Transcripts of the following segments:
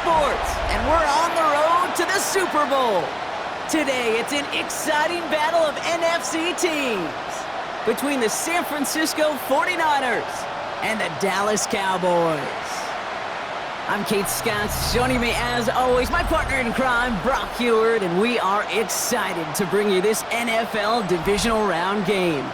sports, and we're on the road to the Super Bowl. Today, it's an exciting battle of NFC teams between the San Francisco 49ers and the Dallas Cowboys. I'm Kate Scott. Joining me, as always, my partner in crime, Brock Heward, and we are excited to bring you this NFL divisional round game.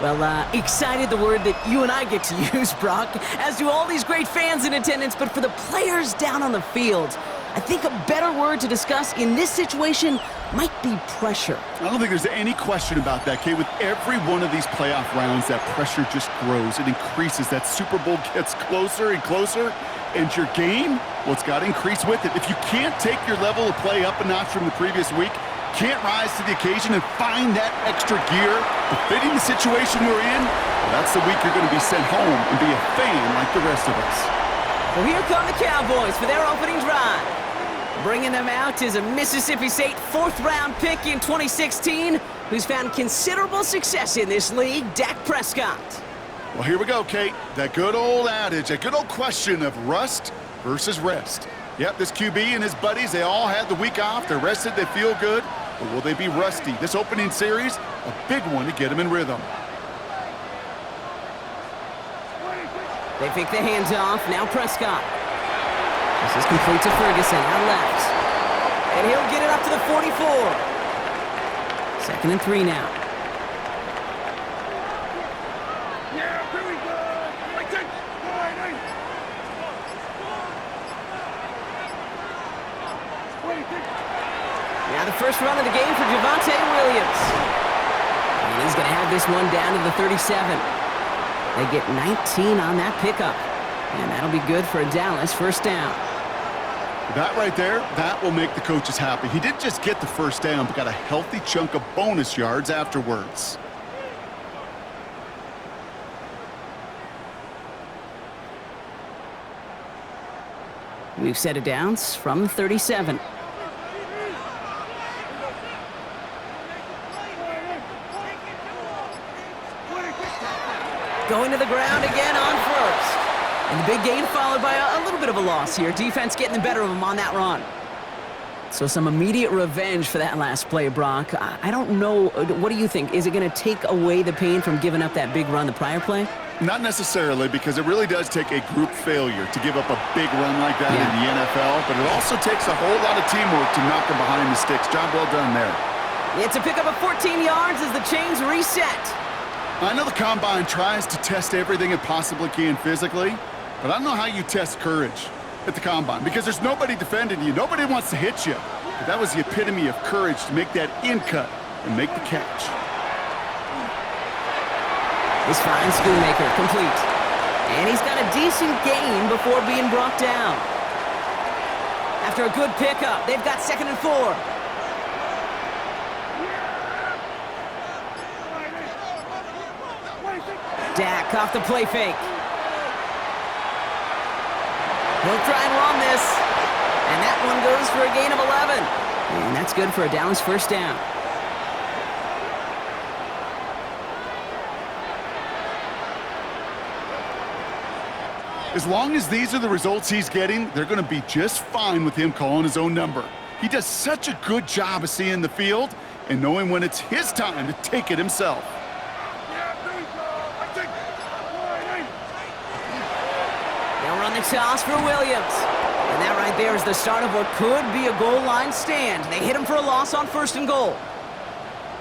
Well, excited, the word that you and I get to use, Brock, as do all these great fans in attendance, but for the players down on the field, I think a better word to discuss in this situation might be pressure. I don't think there's any question about that, Kate. With every one of these playoff rounds, that pressure just grows. It increases. That Super Bowl gets closer and closer, and your game, well, it's got to increase with it. If you can't take your level of play up a notch from the previous week, can't rise to the occasion and find that extra gear befitting the situation we're in, well, that's the week you're going to be sent home and be a fan like the rest of us. So here come the Cowboys for their opening drive. Bringing them out is a Mississippi State fourth-round pick in 2016 who's found considerable success in this league, Dak Prescott. Well, here we go, Kate. That good old adage, that good old question of rust versus rest. Yep, this QB and his buddies, they all had the week off. They're rested, they feel good. But will they be rusty? This opening series, a big one to get them in rhythm. They pick the hands off. Now Prescott. This is complete to Ferguson, out left. And he'll get it up to the 44. 2nd and 3 now. Yeah, here we go. Now the first run of the game for Javonte Williams. And he's going to have this one down to the 37. They get 19 on that pickup. And that'll be good for a Dallas first down. That right there, that will make the coaches happy. He didn't just get the first down, but got a healthy chunk of bonus yards afterwards. We've set it down from 37. Going to the ground again on first. And the big gain followed by a little bit of a loss here. Defense getting the better of them on that run. So some immediate revenge for that last play, Brock. I don't know. What do you think? Is it going to take away the pain from giving up that big run the prior play? Not necessarily, because it really does take a group failure to give up a big run like that in the NFL, but it also takes a whole lot of teamwork to knock them behind the sticks. Job well done there. It's a pickup of 14 yards as the chains reset. I know the Combine tries to test everything it possibly can physically, but I don't know how you test courage at the Combine, because there's nobody defending you. Nobody wants to hit you. But that was the epitome of courage to make that in cut and make the catch. This fine Schoonmaker complete. And he's got a decent gain before being brought down. After a good pickup, they've got 2nd and 4. Dak off the play fake. He'll try and run this. And that one goes for a gain of 11. And that's good for a Dallas first down. As long as these are the results he's getting, they're going to be just fine with him calling his own number. He does such a good job of seeing the field and knowing when it's his time to take it himself. They'll run the toss for Williams. And that right there is the start of what could be a goal line stand. They hit him for a loss on 1st and goal.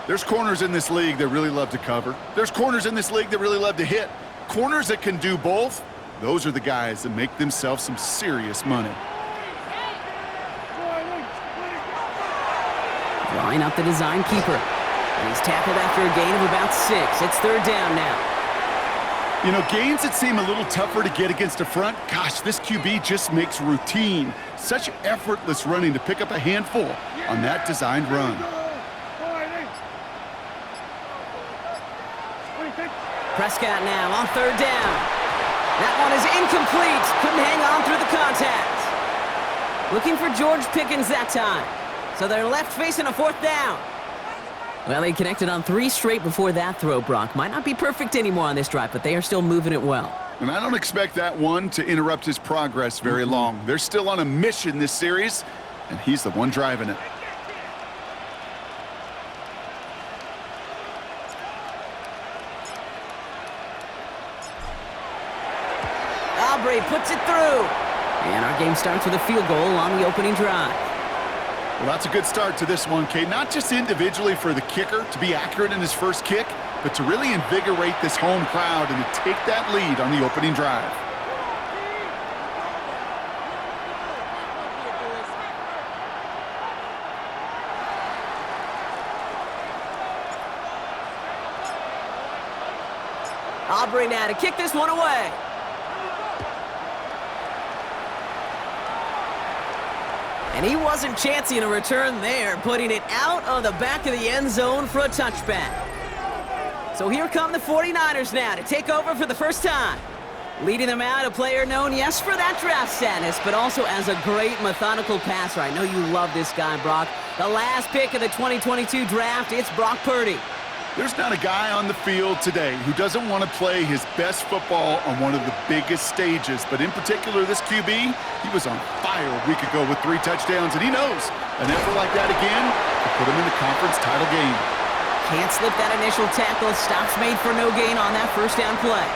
There's corners in this league that really love to cover. There's corners in this league that really love to hit. Corners that can do both, those are the guys that make themselves some serious money. Drawing up the design keeper. And he's tackled after a gain of about 6. It's 3rd down now. You know, gains that seem a little tougher to get against a front, gosh, this QB just makes routine. Such effortless running to pick up a handful on that designed run. Prescott now on 3rd down. That one is incomplete. Couldn't hang on through the contact. Looking for George Pickens that time. So they're left facing a 4th down. Well, they connected on 3 straight before that throw, Brock. Might not be perfect anymore on this drive, but they are still moving it well. And I don't expect that one to interrupt his progress very long. They're still on a mission this series, and he's the one driving it. Aubrey puts it through. And our game starts with a field goal on the opening drive. Well, that's a good start to this one, Kate. Not just individually for the kicker to be accurate in his first kick, but to really invigorate this home crowd and to take that lead on the opening drive. Aubrey now to kick this one away. And he wasn't chancing a return there, putting it out of the back of the end zone for a touchback. So here come the 49ers now to take over for the first time. Leading them out, a player known, yes, for that draft status, but also as a great methodical passer. I know you love this guy, Brock. The last pick of the 2022 draft, it's Brock Purdy. There's not a guy on the field today who doesn't want to play his best football on one of the biggest stages. But in particular, this QB, he was on fire a week ago with 3 touchdowns, and he knows an effort like that again will put him in the conference title game. Can't slip that initial tackle. Stops made for no gain on that first down play.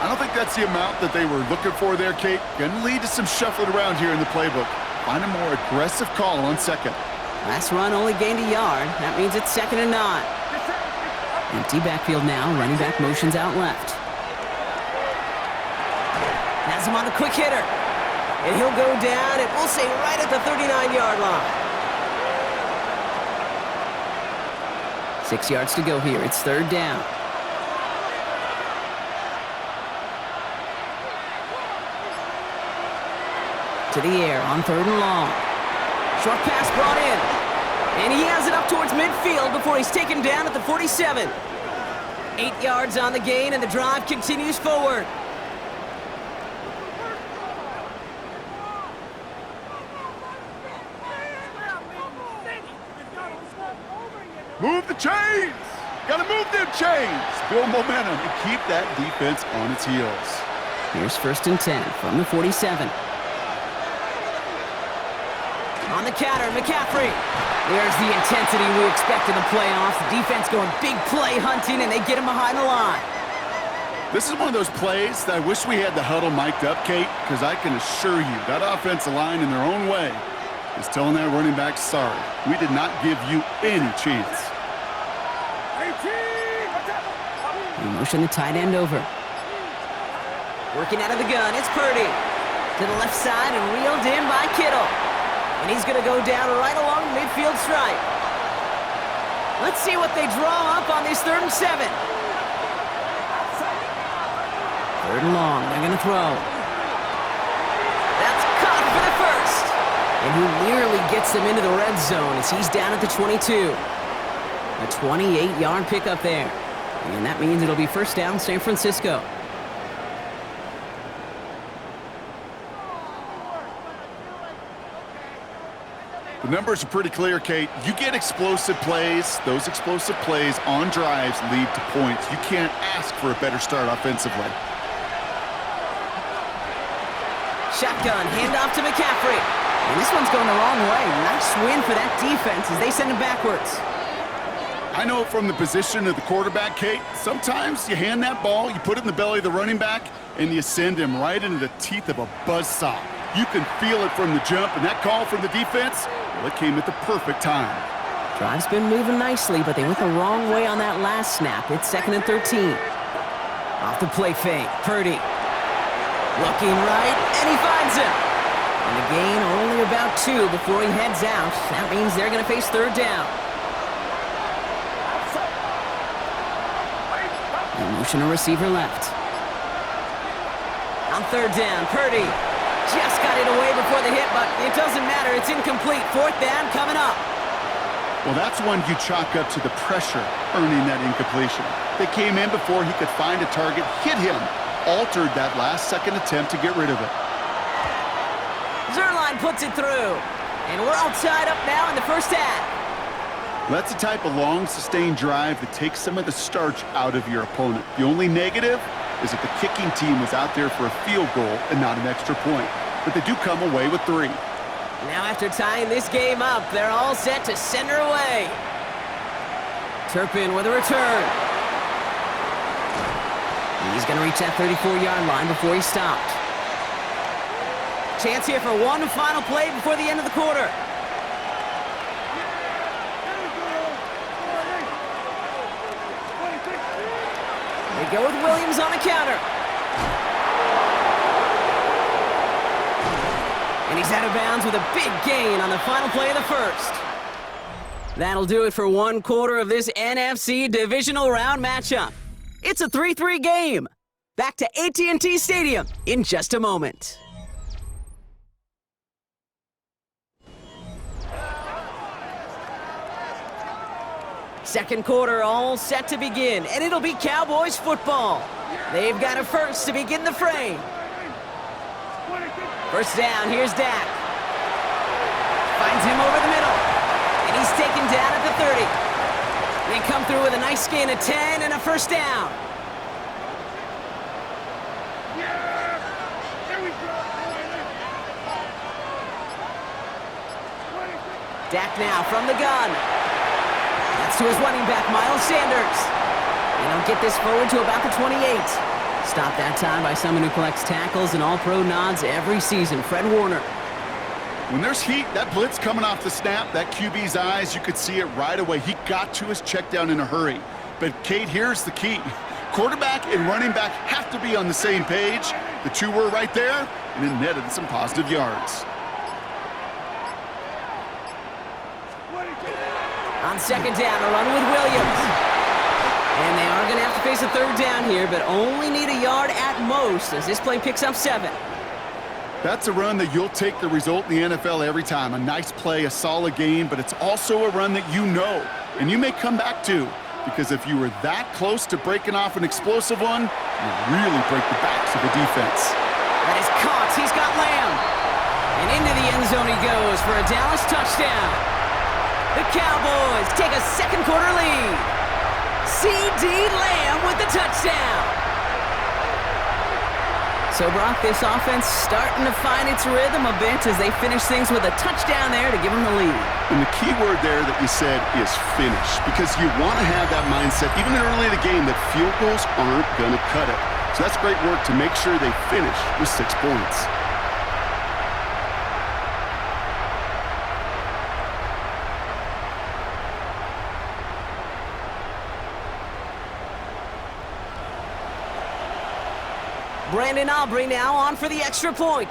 I don't think that's the amount that they were looking for there, Kate. Going to lead to some shuffling around here in the playbook. Find a more aggressive call on second. Last run only gained a yard. That means it's 2nd and 9. Empty backfield now. Running back motions out left. Has him on the quick hitter. And he'll go down, and we'll say right at the 39-yard line. 6 yards to go here. It's 3rd down. To the air on 3rd and long. Short pass brought in. And he has it up towards midfield before he's taken down at the 47. 8 yards on the gain, and the drive continues forward. Move the chains! Gotta move them chains! Build momentum and keep that defense on its heels. Here's 1st and 10 from the 47. On the counter, McCaffrey. There's the intensity we expect in the playoffs. The defense going big play hunting, and they get him behind the line. This is one of those plays that I wish we had the huddle mic'd up, Kate, because I can assure you that offensive line in their own way is telling that running back, sorry, we did not give you any chance. We motion the tight end over. Working out of the gun, it's Purdy. To the left side and reeled in by Kittle. And he's going to go down right along the midfield stripe. Let's see what they draw up on this 3rd and 7. 3rd and long, they're going to throw. That's caught for the first. And who nearly gets them into the red zone as he's down at the 22. A 28-yard pickup there. And that means it'll be 1st down, San Francisco. The numbers are pretty clear, Kate. You get explosive plays. Those explosive plays on drives lead to points. You can't ask for a better start offensively. Shotgun, handoff to McCaffrey. And this one's going the wrong way. Nice win for that defense as they send him backwards. I know from the position of the quarterback, Kate, sometimes you hand that ball, you put it in the belly of the running back, and you send him right into the teeth of a buzzsaw. You can feel it from the jump, and that call from the defense, well, it came at the perfect time. Drive's been moving nicely, but they went the wrong way on that last snap. It's 2nd and 13. Off the play fake, Purdy. Looking right, and he finds him. And the gain only about 2 before he heads out. That means they're going to face 3rd down. Motion a receiver left. On 3rd down, Purdy just got it away before the hit, but it doesn't matter. It's incomplete. 4th down coming up. Well, that's one you chalk up to the pressure earning that incompletion. They came in before he could find a target, hit him, altered that last-second attempt to get rid of it. Zerline puts it through. And we're all tied up now in the first half. That's the type of long, sustained drive that takes some of the starch out of your opponent. The only negative is that the kicking team was out there for a field goal and not an extra point. But they do come away with 3. Now after tying this game up, they're all set to send her away. Turpin with a return. He's going to reach that 34-yard line before he's stopped. Chance here for one final play before the end of the quarter. They go with Williams on the counter. And he's out of bounds with a big gain on the final play of the first. That'll do it for one quarter of this NFC divisional round matchup. It's a 3-3 game. Back to AT&T Stadium in just a moment. Second quarter all set to begin, and it'll be Cowboys football. They've got a first to begin the frame. First down, here's Dak. Finds him over the middle, and he's taken down at the 30. They come through with a nice gain of 10 and a first down. Dak now from the gun. That's to his running back, Miles Sanders. They don't get this forward to about the 28. Stopped that time by someone who collects tackles and all-pro nods every season, Fred Warner. When there's heat, that blitz coming off the snap, that QB's eyes, you could see it right away. He got to his check down in a hurry. But, Kate, here's the key. Quarterback and running back have to be on the same page. The two were right there, and it netted some positive yards. On second down, a run with Williams. And they are going to have to face a third down here, but only need a yard at most as this play picks up 7. That's a run that you'll take the result in the NFL every time. A nice play, a solid game, but it's also a run that you know, and you may come back to, because if you were that close to breaking off an explosive one, you really break the backs of the defense. That is caught. He's got Lamb. And into the end zone he goes for a Dallas touchdown. The Cowboys take a second quarter lead. C.D. Lamb with the touchdown. So, Brock, this offense starting to find its rhythm a bit as they finish things with a touchdown there to give them the lead. And the key word there that you said is finish, because you want to have that mindset, even early in the game, that field goals aren't going to cut it. So that's great work to make sure they finish with 6 points. Brandon Aubrey now on for the extra point.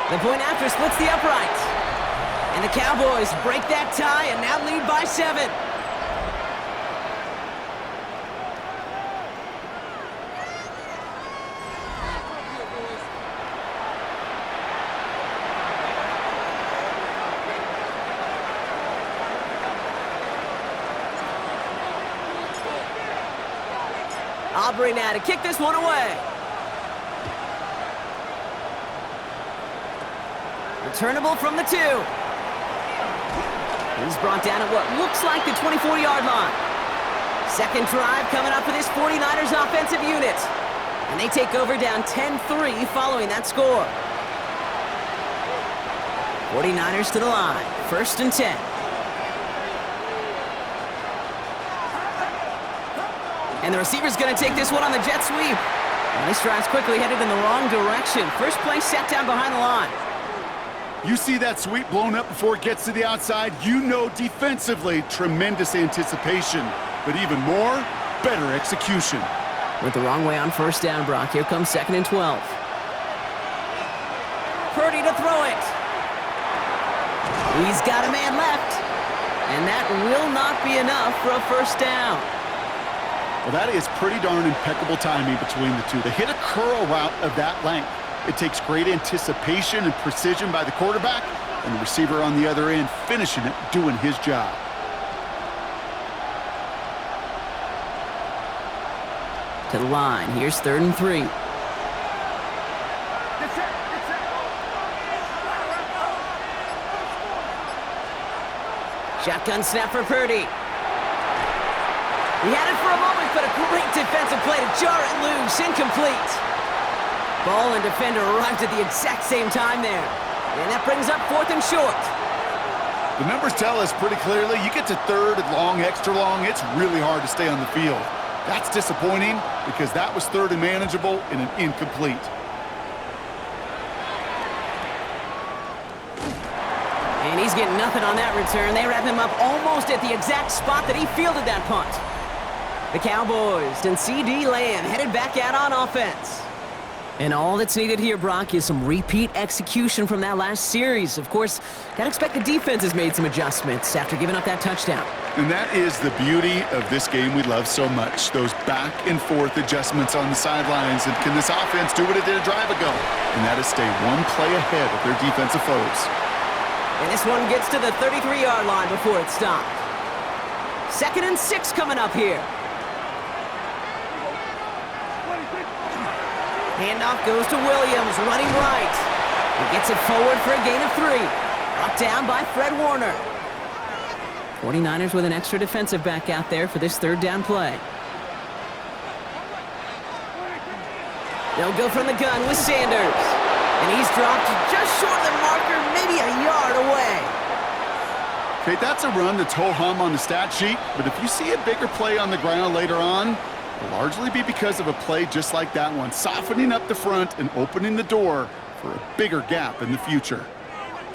The point after splits the upright. And the Cowboys break that tie and now lead by 7. Aubrey now to kick this one away. Returnable from the 2. He's brought down at what looks like the 24-yard line. Second drive coming up for this 49ers offensive unit. And they take over down 10-3 following that score. 49ers to the line. First and 10. And the receiver's going to take this one on the jet sweep. And this drive's quickly headed in the wrong direction. First play set down behind the line. You see that sweep blown up before it gets to the outside, you know defensively, tremendous anticipation. But even more, better execution. Went the wrong way on first down, Brock. Here comes second and 12. Purdy to throw it. He's got a man left. And that will not be enough for a first down. Well, that is pretty darn impeccable timing between the two. They hit a curl route of that length. It takes great anticipation and precision by the quarterback, and the receiver on the other end finishing it, doing his job. To the line. Here's third and 3. Shotgun snap for Purdy. He had it for a moment, but a great defensive play to jar it loose. Incomplete. Ball and defender arrived at the exact same time there. And that brings up 4th and short. The numbers tell us pretty clearly, you get to 3rd and long, extra long, it's really hard to stay on the field. That's disappointing because that was 3rd and manageable and an incomplete. And he's getting nothing on that return. They wrap him up almost at the exact spot that he fielded that punt. The Cowboys and C.D. Lamb headed back out on offense. And all that's needed here, Brock, is some repeat execution from that last series. Of course, gotta expect the defense has made some adjustments after giving up that touchdown. And that is the beauty of this game we love so much. Those back and forth adjustments on the sidelines. And can this offense do what it did a drive ago? And that is stay one play ahead of their defensive foes. And this one gets to the 33-yard line before it's stopped. 2nd and 6 coming up here. Handoff goes to Williams, running right. He gets it forward for a gain of 3. Brought down by Fred Warner. 49ers with an extra defensive back out there for this 3rd down play. They'll go from the gun with Sanders. And he's dropped just short of the marker, maybe a yard away. Okay, that's a run that's ho-hum on the stat sheet, but if you see a bigger play on the ground later on, it'll largely be because of a play just like that one, softening up the front and opening the door for a bigger gap in the future.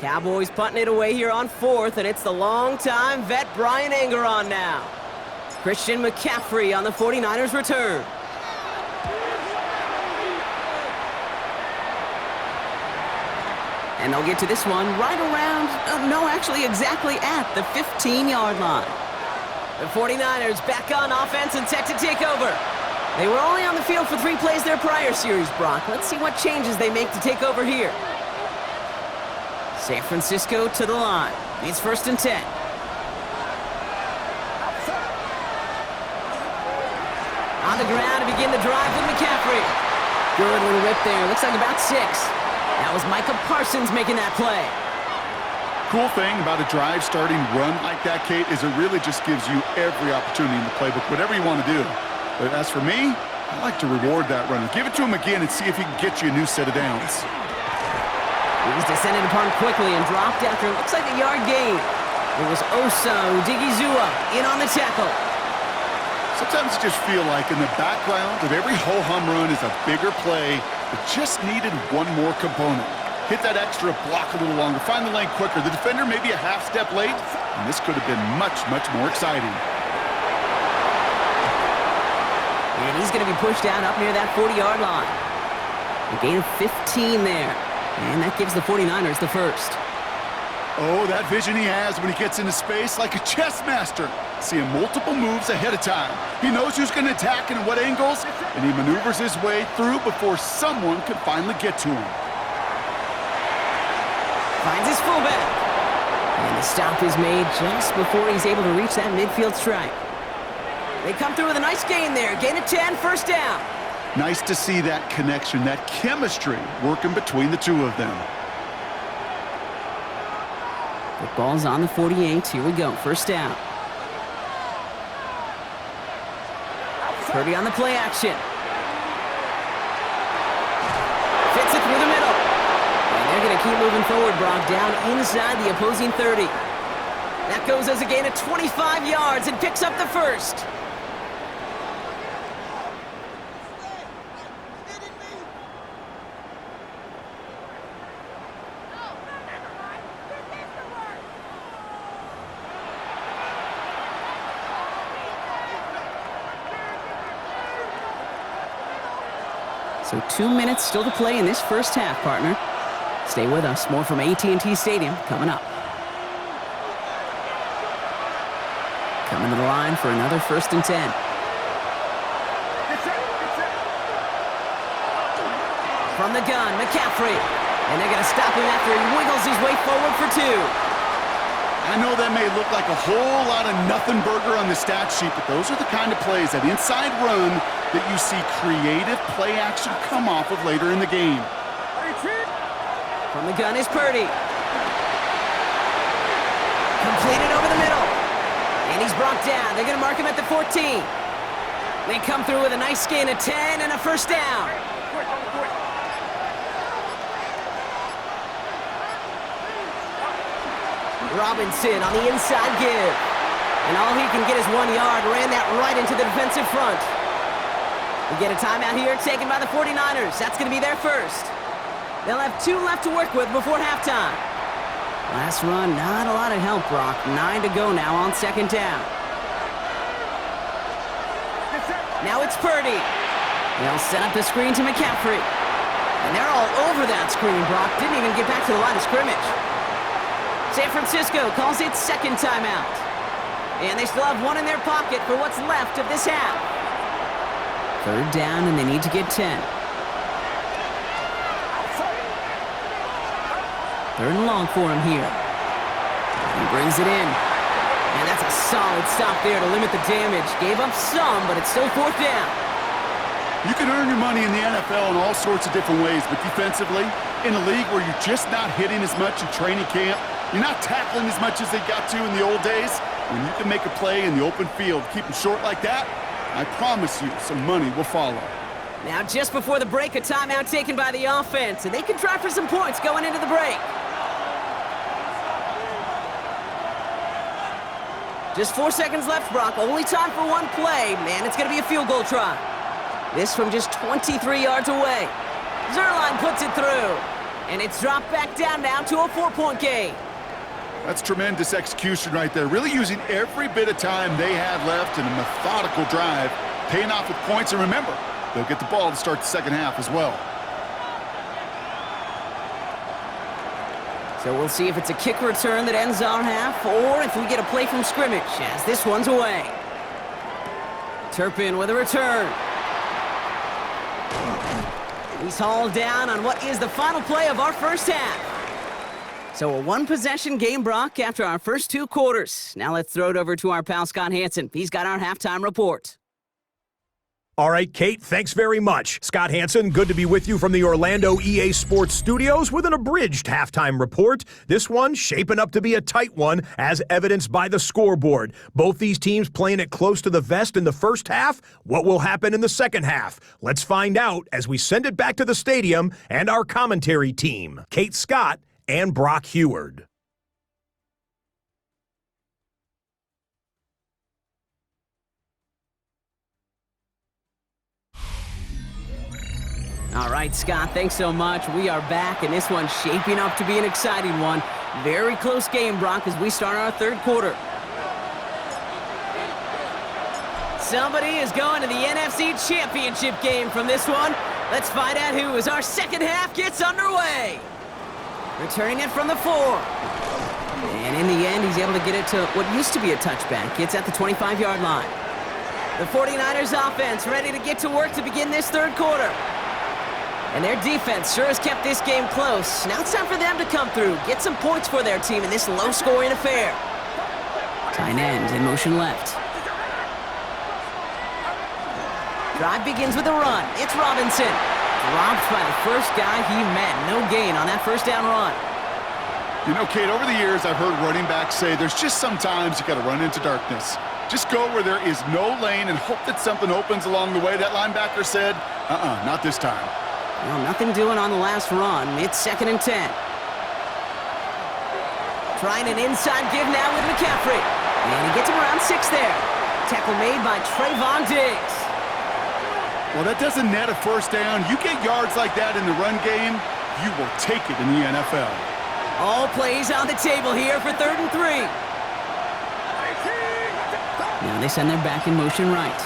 Cowboys punting it away here on 4th, and it's the long-time vet Brian Anger on now. Christian McCaffrey on the 49ers return. And they'll get to this one right around, actually exactly at the 15-yard line. The 49ers back on offense and set to take over. They were only on the field for 3 plays their prior series, Brock. Let's see what changes they make to take over here. San Francisco to the line. It's 1st and 10. On the ground to begin the drive with McCaffrey. Good little rip there. Looks like about 6. That was Micah Parsons making that play. Cool thing about a drive starting run like that, Kate, is it really just gives you every opportunity in the playbook, whatever you want to do. But as for me, I like to reward that runner. Give it to him again and see if he can get you a new set of downs. He's descended upon quickly and dropped after it looks like a yard gain. It was Osa Odigizua in on the tackle. Sometimes you just feel like in the background of every ho-hum run is a bigger play that just needed one more component. Hit that extra block a little longer, find the lane quicker. The defender may be a half step late, and this could have been much, much more exciting. And he's going to be pushed out up near that 40-yard line. A gain of 15 there. And that gives the 49ers the first. Oh, that vision he has when he gets into space like a chess master. Seeing multiple moves ahead of time. He knows who's going to attack and at what angles, and he maneuvers his way through before someone can finally get to him. Finds his fullback. And the stop is made just before he's able to reach that midfield stripe. They come through with a nice gain there. Gain of 10, 1st down. Nice to see that connection, that chemistry working between the two of them. The ball's on the 48. Here we go. 1st down. Purdy on the play action. Fits it through the middle. And they're going to keep moving forward, Brock, down inside the opposing 30. That goes as a gain of 25 yards and picks up the 1st. So 2 minutes still to play in this 1st half, partner. Stay with us. More from AT&T Stadium coming up. Coming to the line for another 1st and 10. From the gun, McCaffrey. And they're going to stop him after he wiggles his way forward for 2. I know that may look like a whole lot of nothing burger on the stat sheet, but those are the kind of plays, that inside run, that you see creative play action come off of later in the game. From the gun is Purdy. Completed over the middle. And he's brought down. They're going to mark him at the 14. They come through with a nice gain of 10 and a first down. Robinson on the inside give. And all he can get is 1 yard. Ran that right into the defensive front. We get a timeout here taken by the 49ers. That's going to be their first. They'll have 2 left to work with before halftime. Last run, not a lot of help, Brock. 9 to go now on second down. Now it's Purdy. They'll set up the screen to McCaffrey. And they're all over that screen, Brock. Didn't even get back to the line of scrimmage. San Francisco calls it second timeout. And they still have 1 in their pocket for what's left of this half. Third down, and they need to get 10. Third and long for him here. He brings it in. And that's a solid stop there to limit the damage. Gave up some, but it's still fourth down. You can earn your money in the NFL in all sorts of different ways, but defensively, in a league where you're just not hitting as much in training camp, you're not tackling as much as they got to in the old days, when you can make a play in the open field, keep them short like that, I promise you some money will follow. Now just before the break, a timeout taken by the offense, and they can try for some points going into the break. Just 4 seconds left, Brock. Only time for one play. Man, it's going to be a field goal try. This from just 23 yards away. Zerline puts it through. And it's dropped back down now to a 4-point game. That's tremendous execution right there. Really using every bit of time they had left in a methodical drive, paying off with points. And remember, they'll get the ball to start the second half as well. So we'll see if it's a kick return that ends our half, or if we get a play from scrimmage, as this one's away. Turpin with a return. He's hauled down on what is the final play of our first half. So a one-possession game, Brock, after our first 2 quarters. Now let's throw it over to our pal Scott Hansen. He's got our halftime report. All right, Kate, thanks very much. Scott Hansen, good to be with you from the Orlando EA Sports Studios with an abridged halftime report. This one shaping up to be a tight one, as evidenced by the scoreboard. Both these teams playing it close to the vest in the first half. What will happen in the second half? Let's find out as we send it back to the stadium and our commentary team, Kate Scott and Brock Heward. All right, Scott, thanks so much. We are back, and this one's shaping up to be an exciting one. Very close game, Brock, as we start our third quarter. Somebody is going to the NFC Championship game from this one. Let's find out who, as our second half gets underway. Returning it from the 4. And in the end, he's able to get it to what used to be a touchback. It's at the 25-yard line. The 49ers offense ready to get to work to begin this third quarter. And their defense sure has kept this game close. Now it's time for them to come through, get some points for their team in this low-scoring affair. Tight end in motion left. Drive begins with a run. It's Robinson. Dropped by the first guy he met. No gain on that first down run. You know, Kate, over the years, I've heard running backs say there's just sometimes you got to run into darkness. Just go where there is no lane and hope that something opens along the way. That linebacker said, not this time. Well, nothing doing on the last run. It's 2nd and 10. Trying an inside give now with McCaffrey. And he gets him around 6 there. Tackle made by Trayvon Diggs. Well, that doesn't net a first down. You get yards like that in the run game, you will take it in the NFL. All plays on the table here for 3rd and 3. Now they send their back in motion right.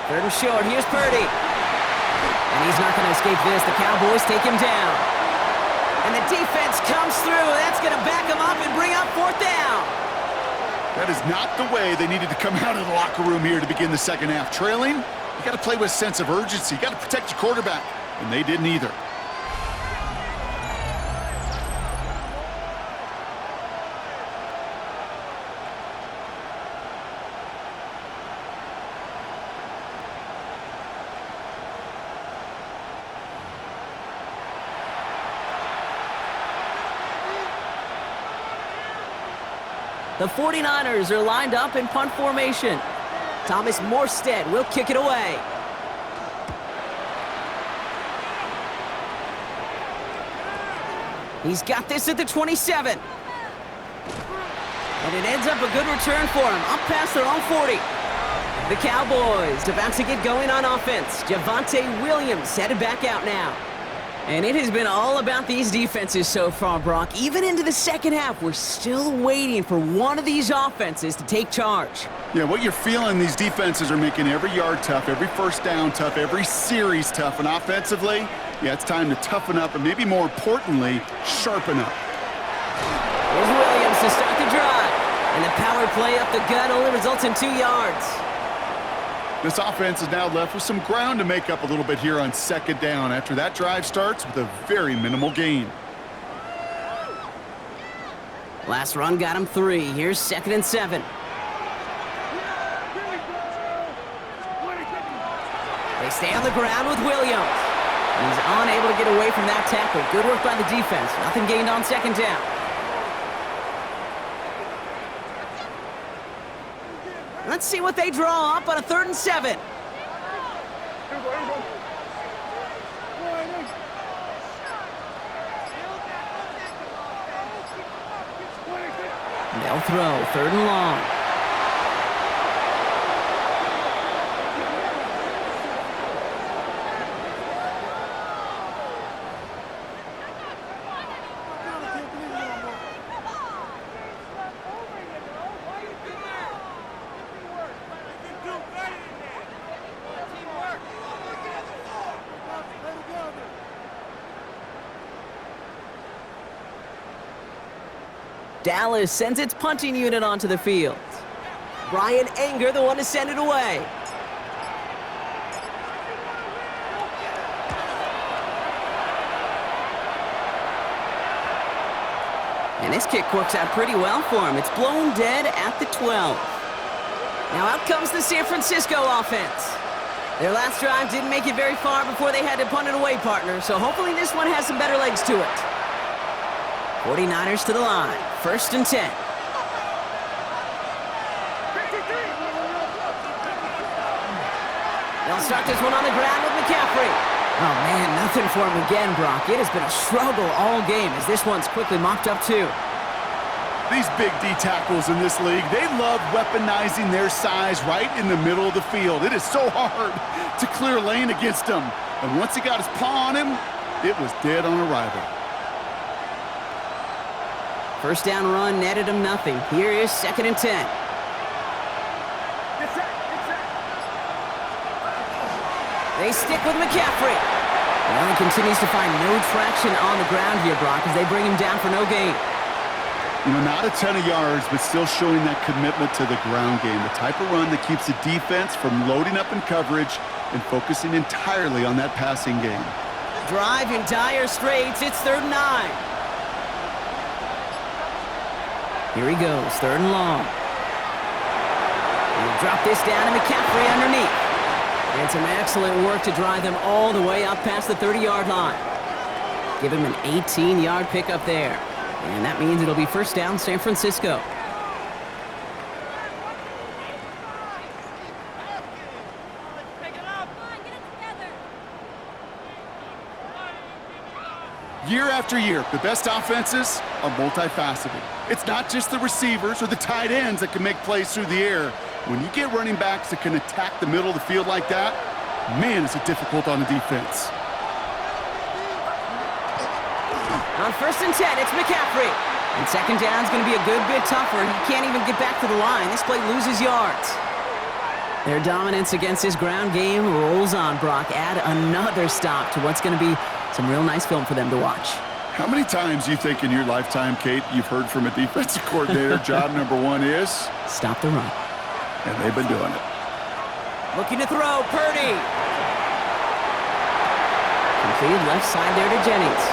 3rd and short. Here's Purdy. And he's not going to escape this. The Cowboys take him down. And the defense comes through. That's going to back him up and bring up 4th down. That is not the way they needed to come out of the locker room here to begin the second half. Trailing, you got to play with a sense of urgency. You got to protect your quarterback. And they didn't either. The 49ers are lined up in punt formation. Thomas Morstead will kick it away. He's got this at the 27. And it ends up a good return for him, up past their own 40. The Cowboys about to get going on offense. Javonte Williams headed back out now. And it has been all about these defenses so far, Brock. Even into the second half, we're still waiting for one of these offenses to take charge. Yeah, what you're feeling, these defenses are making every yard tough, every first down tough, every series tough. And offensively, yeah, it's time to toughen up and maybe more importantly, sharpen up. Here's Williams to start the drive. And the power play up the gut only results in 2 yards. This offense is now left with some ground to make up a little bit here on second down after that drive starts with a very minimal gain. Last run got him 3. Here's 2nd and 7. They stay on the ground with Williams. And he's unable to get away from that tackle. Good work by the defense. Nothing gained on second down. Let's see what they draw up on a 3rd and 7. They'll throw 3rd and long. Dallas sends its punting unit onto the field. Brian Anger, the one to send it away. And this kick works out pretty well for him. It's blown dead at the 12. Now out comes the San Francisco offense. Their last drive didn't make it very far before they had to punt it away, partner, so hopefully this one has some better legs to it. 49ers to the line. 1st and 10. They'll start this one on the ground with McCaffrey. Oh, man, nothing for him again, Brock. It has been a struggle all game as this one's quickly mocked up, too. These big D tackles in this league, they love weaponizing their size right in the middle of the field. It is so hard to clear lane against him. And once he got his paw on him, it was dead on arrival. First down run netted him nothing. Here is 2nd and 10. They stick with McCaffrey. Well, he continues to find no traction on the ground here, Brock, as they bring him down for no gain. You know, not a ton of yards, but still showing that commitment to the ground game. The type of run that keeps the defense from loading up in coverage and focusing entirely on that passing game. Drive in dire straits. It's 3rd and 9. Here he goes, 3rd and long. He'll drop this down to McCaffrey underneath. And some excellent work to drive them all the way up past the 30-yard line. Give him an 18-yard pickup there. And that means it'll be 1st down, San Francisco. Year after year, the best offenses are multifaceted. It's not just the receivers or the tight ends that can make plays through the air. When you get running backs that can attack the middle of the field like that, man, is it difficult on the defense. On 1st and 10, it's McCaffrey. And 2nd down's going to be a good bit tougher. He can't even get back to the line. This play loses yards. Their dominance against this ground game rolls on, Brock. Add another stop to what's going to be some real nice film for them to watch. How many times you think in your lifetime, Kate, you've heard from a defensive coordinator, job number 1 is? Stop the run. And they've been doing it. Looking to throw, Purdy. Completed left side there to Jennings.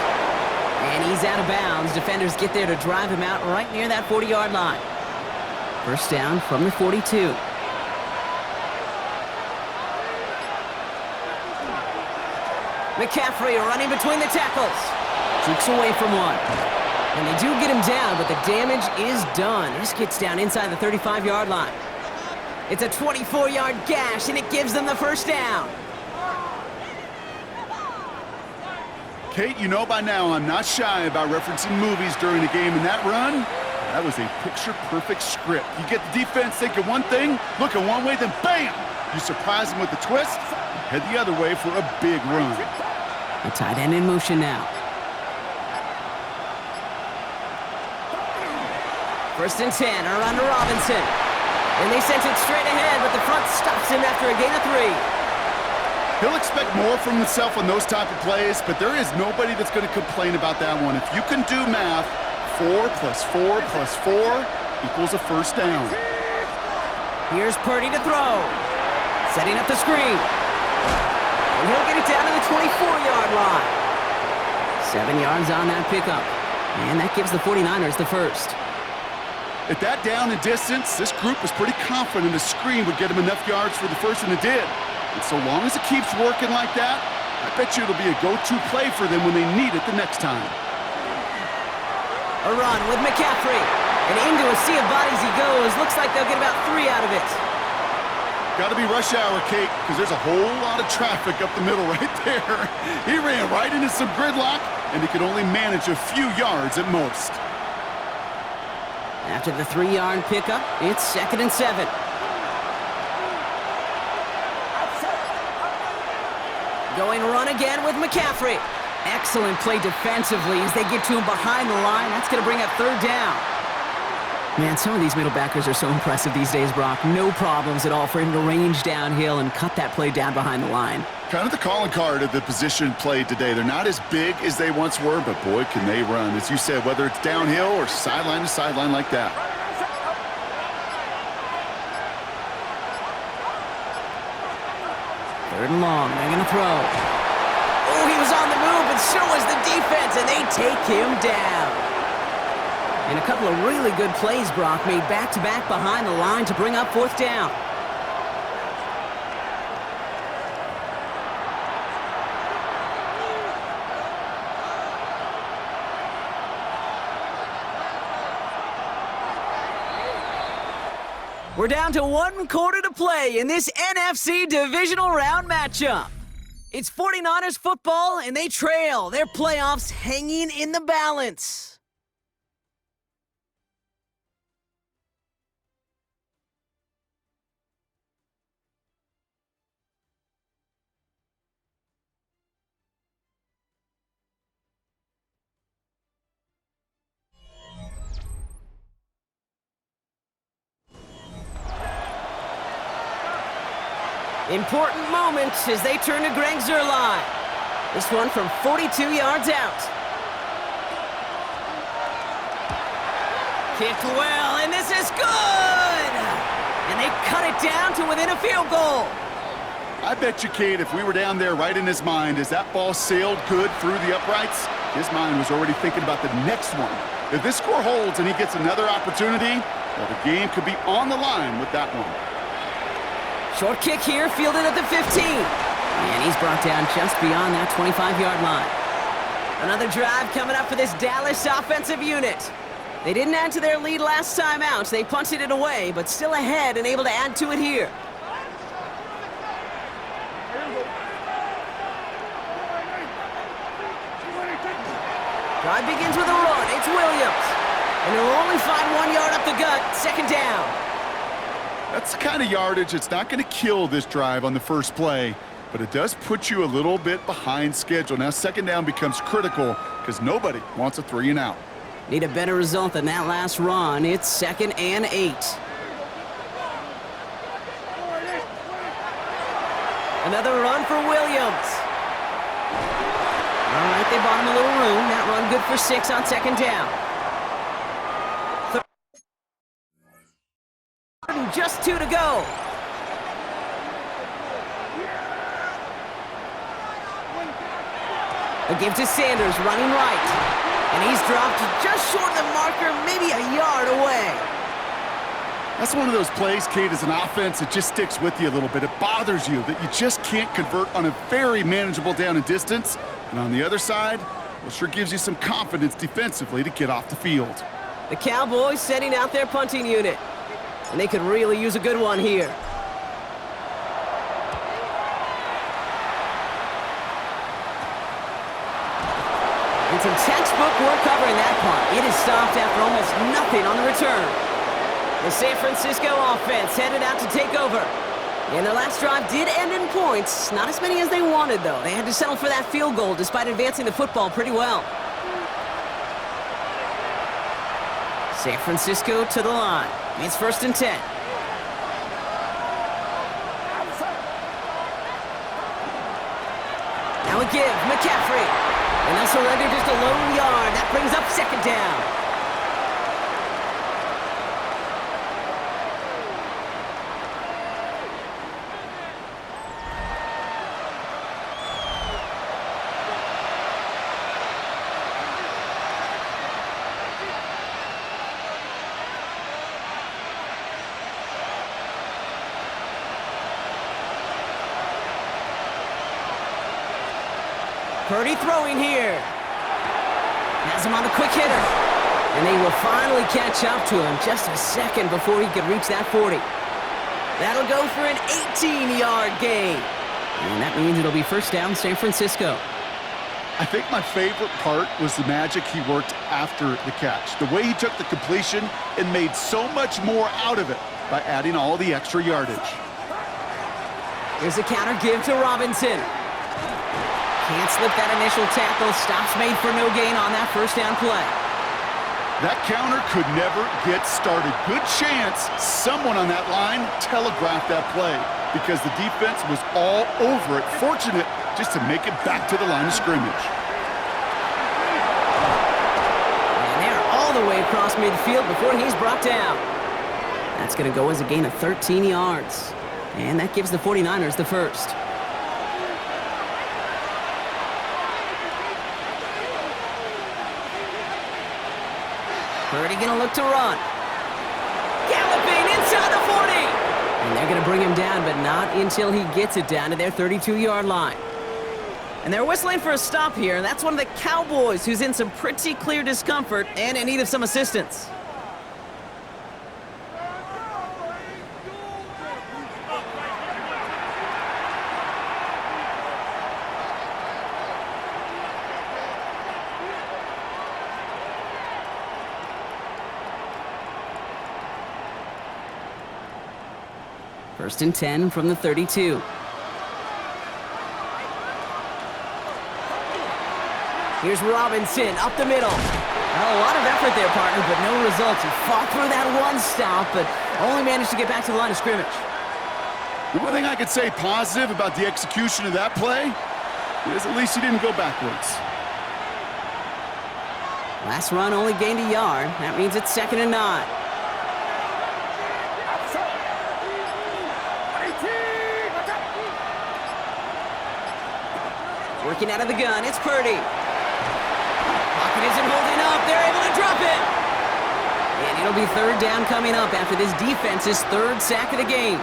And he's out of bounds. Defenders get there to drive him out right near that 40-yard line. 1st down from the 42. McCaffrey running between the tackles. Cheeks away from one. And they do get him down, but the damage is done. This gets down inside the 35-yard line. It's a 24-yard gash, and it gives them the first down. Kate, you know by now I'm not shy about referencing movies during a game, and that run, that was a picture-perfect script. You get the defense thinking one thing, looking one way, then bam! You surprise them with a twist, head the other way for a big run. The tight end in motion now. First and 10, around to Robinson. And they sent it straight ahead, but the front stops him after a gain of 3. He'll expect more from himself on those type of plays, but there is nobody that's going to complain about that one. If you can do math, 4 plus 4 plus 4 equals a first down. Here's Purdy to throw. Setting up the screen. And he'll get it down to the 24-yard line. 7 yards on that pickup. And that gives the 49ers the first. At that down and distance, this group was pretty confident a screen would get him enough yards for the first, and it did. And so long as it keeps working like that, I bet you it'll be a go-to play for them when they need it the next time. A run with McCaffrey. And into a sea of bodies he goes. Looks like they'll get about 3 out of it. Got to be rush hour, Kate, because there's a whole lot of traffic up the middle right there. He ran right into some gridlock, and he could only manage a few yards at most. After the 3-yard pickup, it's 2nd and 7. Going run again with McCaffrey. Excellent play defensively as they get to him behind the line. That's going to bring up 3rd down. Man, some of these middle backers are so impressive these days, Brock. No problems at all for him to range downhill and cut that play down behind the line. Kind of the calling card of the position played today. They're not as big as they once were, but boy, can they run. As you said, whether it's downhill or sideline to sideline like that. Third and long, they're going to throw. Oh, he was on the move, and so was the defense, and they take him down. And a couple of really good plays, Brock, made back-to-back behind the line to bring up 4th down. We're down to 1 quarter to play in this NFC divisional round matchup. It's 49ers football, and they trail. Their playoffs hanging in the balance. Important moments as they turn to Greg Zuerlein. This one from 42 yards out. Kicked well, and this is good! And they cut it down to within a field goal. I bet you, Kate, if we were down there right in his mind as that ball sailed good through the uprights, his mind was already thinking about the next one. If this score holds and he gets another opportunity, well, the game could be on the line with that one. Short kick here, fielded at the 15. And he's brought down just beyond that 25-yard line. Another drive coming up for this Dallas offensive unit. They didn't add to their lead last time out. They punted it away, but still ahead and able to add to it here. Drive begins with a run. It's Williams. And they'll only find 1 yard up the gut. 2nd down. That's the kind of yardage that's not going to kill this drive on the first play, but it does put you a little bit behind schedule. Now 2nd down becomes critical because nobody wants a 3 and out. Need a better result than that last run. It's 2nd and 8. Another run for Williams. All right, they bought him a little room. That run good for 6 on 2nd down. Just 2 to go. A give to Sanders, running right. And he's dropped just short of the marker, maybe a yard away. That's one of those plays, Kate, as an offense, it just sticks with you a little bit. It bothers you that you just can't convert on a very manageable down and distance. And on the other side, Well, sure gives you some confidence defensively to get off the field. The Cowboys setting out their punting unit. And they could really use a good one here. And some textbook work covering that punt. It is stopped after almost nothing on the return. The San Francisco offense headed out to take over. And their last drive did end in points. Not as many as they wanted, though. They had to settle for that field goal despite advancing the football pretty well. San Francisco to the line. It's 1st and 10. Now a give, McCaffrey. And they'll surrender just a lone yard. That brings up 2nd down. Purdy throwing here. Has him on a quick hitter. And they will finally catch up to him just a second before he could reach that 40. That'll go for an 18-yard gain. And that means it'll be 1st down San Francisco. I think my favorite part was the magic he worked after the catch. The way he took the completion and made so much more out of it by adding all the extra yardage. Here's a counter give to Robinson. Can't slip that initial tackle. Stops made for no gain on that 1st down play. That counter could never get started. Good chance someone on that line telegraphed that play because the defense was all over it. Fortunate just to make it back to the line of scrimmage. And they're all the way across midfield before he's brought down. That's going to go as a gain of 13 yards. And that gives the 49ers the 1st. Purdy going to look to run. Galloping inside the 40. And they're going to bring him down, but not until he gets it down to their 32-yard line. And they're whistling for a stop here, and that's one of the Cowboys who's in some pretty clear discomfort and in need of some assistance. First and 10 from the 32. Here's Robinson up the middle. Well, a lot of effort there, partner, but no results. He fought through that one stop, but only managed to get back to the line of scrimmage. The one thing I could say positive about the execution of that play is at least he didn't go backwards. Last run only gained a yard. That means it's 2nd and 9. Working out of the gun, it's Purdy. Pocket isn't holding up. They're able to drop it. And it'll be 3rd down coming up after this defense's 3rd sack of the game.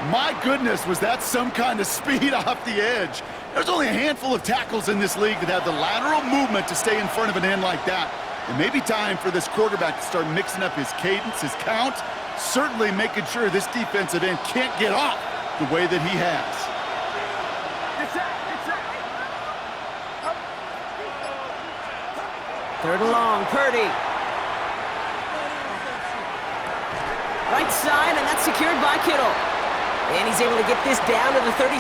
My goodness, was that some kind of speed off the edge. There's only a handful of tackles in this league that have the lateral movement to stay in front of an end like that. It may be time for this quarterback to start mixing up his cadence, his count, certainly making sure this defensive end can't get off the way that he has. 3rd and long, Purdy. Right side, and that's secured by Kittle. And he's able to get this down to the 36.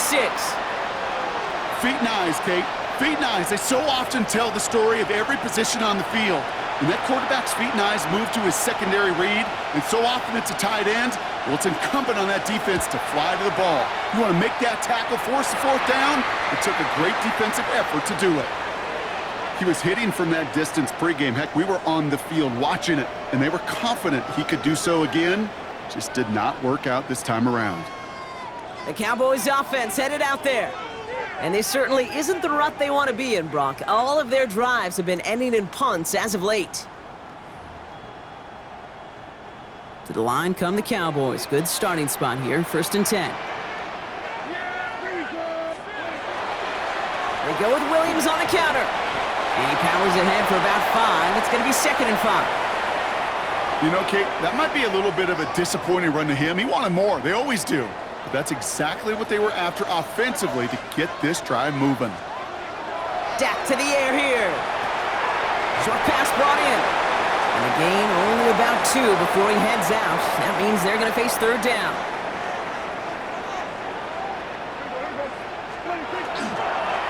Feet and eyes, Kate. Feet and eyes. They so often tell the story of every position on the field. When that quarterback's feet and eyes move to his secondary read, and so often it's a tight end, well, it's incumbent on that defense to fly to the ball. You want to make that tackle, force the 4th down? It took a great defensive effort to do it. He was hitting from that distance pregame. Heck, we were on the field watching it, and they were confident he could do so again. Just did not work out this time around. The Cowboys offense headed out there. And this certainly isn't the rut they want to be in, Brock. All of their drives have been ending in punts as of late. To the line come the Cowboys. Good starting spot here, 1st and 10. They go with Williams on the counter. And he powers ahead for about 5. It's going to be 2nd and 5. You know, Kate, that might be a little bit of a disappointing run to him. He wanted more. They always do. But that's exactly what they were after offensively to get this drive moving. Dak to the air here. Short pass brought in. And the gain only about 2 before he heads out. That means they're going to face 3rd down.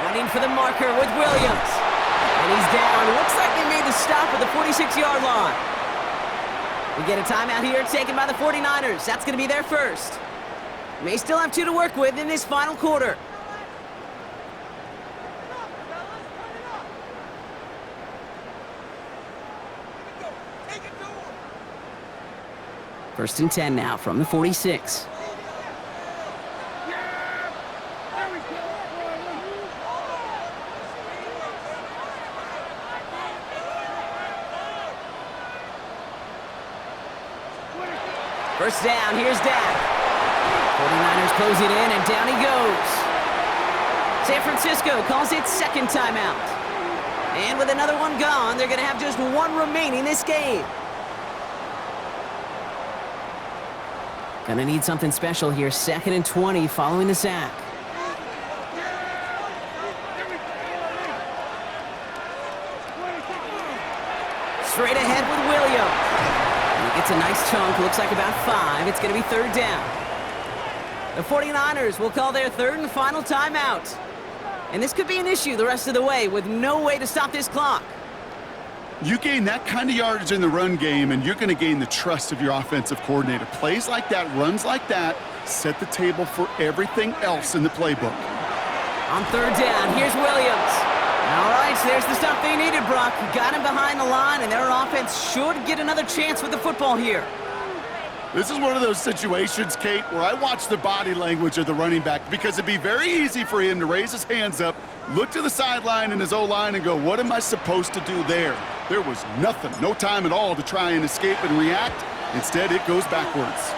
Running for the marker with Williams. And he's down. Looks like they made the stop at the 46-yard line. We get a timeout here taken by the 49ers. That's going to be their first. May still have 2 to work with in this final quarter. First and 10 now from the 46. First down, here's Dak. 49ers close it in, and down he goes. San Francisco calls it 2nd timeout. And with another one gone, they're going to have just 1 remaining this game. Gonna need something special here. 2nd and 20 following the sack. Straight ahead with Williams. And he gets a nice chunk. Looks like about 5. It's gonna be 3rd down. The 49ers will call their 3rd and final timeout. And this could be an issue the rest of the way with no way to stop this clock. You gain that kind of yardage in the run game, and you're going to gain the trust of your offensive coordinator. Plays like that, runs like that, set the table for everything else in the playbook. On 3rd down, here's Williams. All right, so there's the stuff they needed, Brock. Got him behind the line, and their offense should get another chance with the football here. This is one of those situations, Kate, where I watch the body language of the running back, because it'd be very easy for him to raise his hands up, look to the sideline in his O-line and go, what am I supposed to do there? There was nothing, no time at all to try and escape and react. Instead, it goes backwards.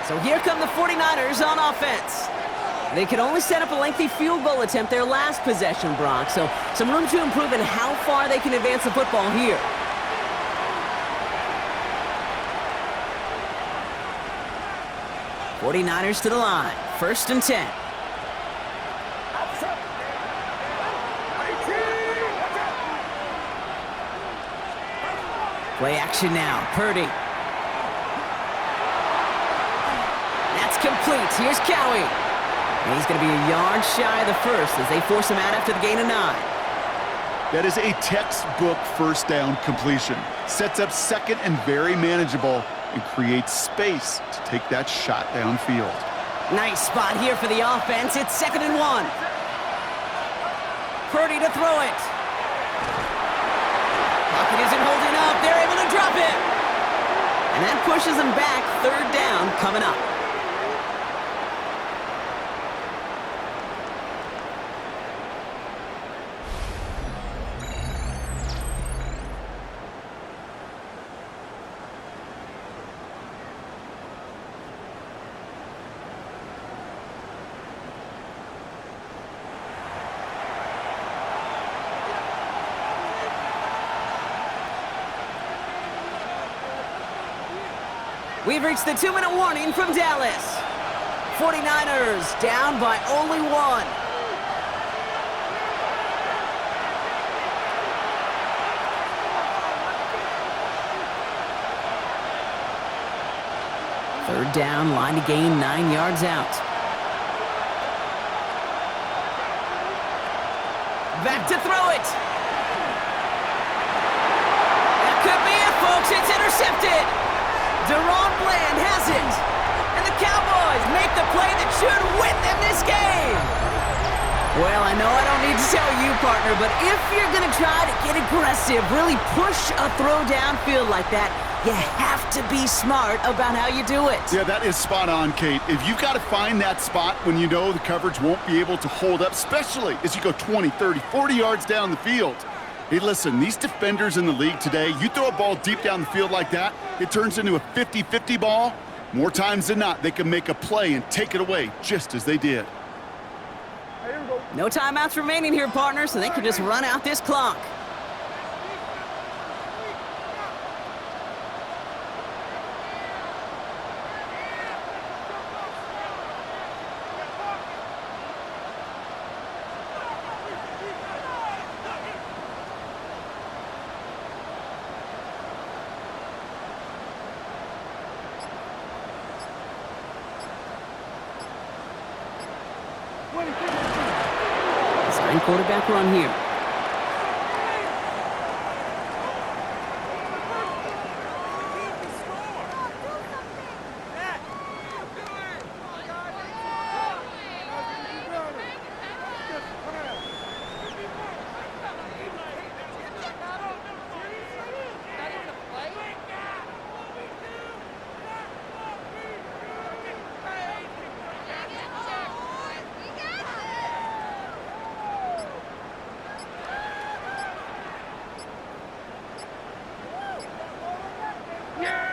So here come the 49ers on offense. They could only set up a lengthy field goal attempt their last possession, Brock, so some room to improve in how far they can advance the football here. '49ers to the line, 1st and 10. Play action now, Purdy. That's complete. Here's Cowie. And he's going to be a yard shy of the first as they force him out after the gain of 9. That is a textbook 1st down completion. Sets up 2nd and very manageable and creates space to take that shot downfield. Nice spot here for the offense. It's 2nd and 1. Purdy to throw it. Pocket isn't holding up. They're able to drop it. And that pushes them back. 3rd down coming up. We've reached the 2-minute warning from Dallas. 49ers down by only 1. Third down, line to gain 9 yards out. Back to throw it. That could be it, folks. It's intercepted. Deron Bland has it. And the Cowboys make the play that should win them this game. Well, I know I don't need to tell you, partner, but if you're going to try to get aggressive, really push a throw downfield like that, you have to be smart about how you do it. Yeah, that is spot on, Kate. If you've got to find that spot when you know the coverage won't be able to hold up, especially as you go 20, 30, 40 yards down the field. Hey, listen, these defenders in the league today, you throw a ball deep down the field like that, it turns into a 50-50 ball. More times than not, they can make a play and take it away, just as they did. No timeouts remaining here, partner, so they can just run out this clock. Quarterback run here.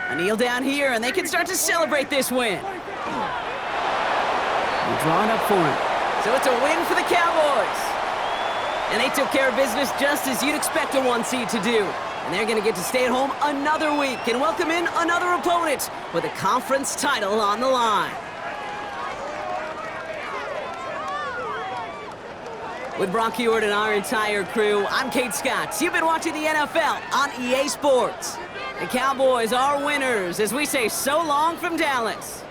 A kneel down here, and they can start to celebrate this win. We're drawing up for him. So it's a win for the Cowboys. And they took care of business just as you'd expect a 1 seed to do. And they're going to get to stay at home another week and welcome in another opponent with a conference title on the line. With Brock Hewitt and our entire crew, I'm Kate Scott. You've been watching the NFL on EA Sports. The Cowboys are winners as we say so long from Dallas.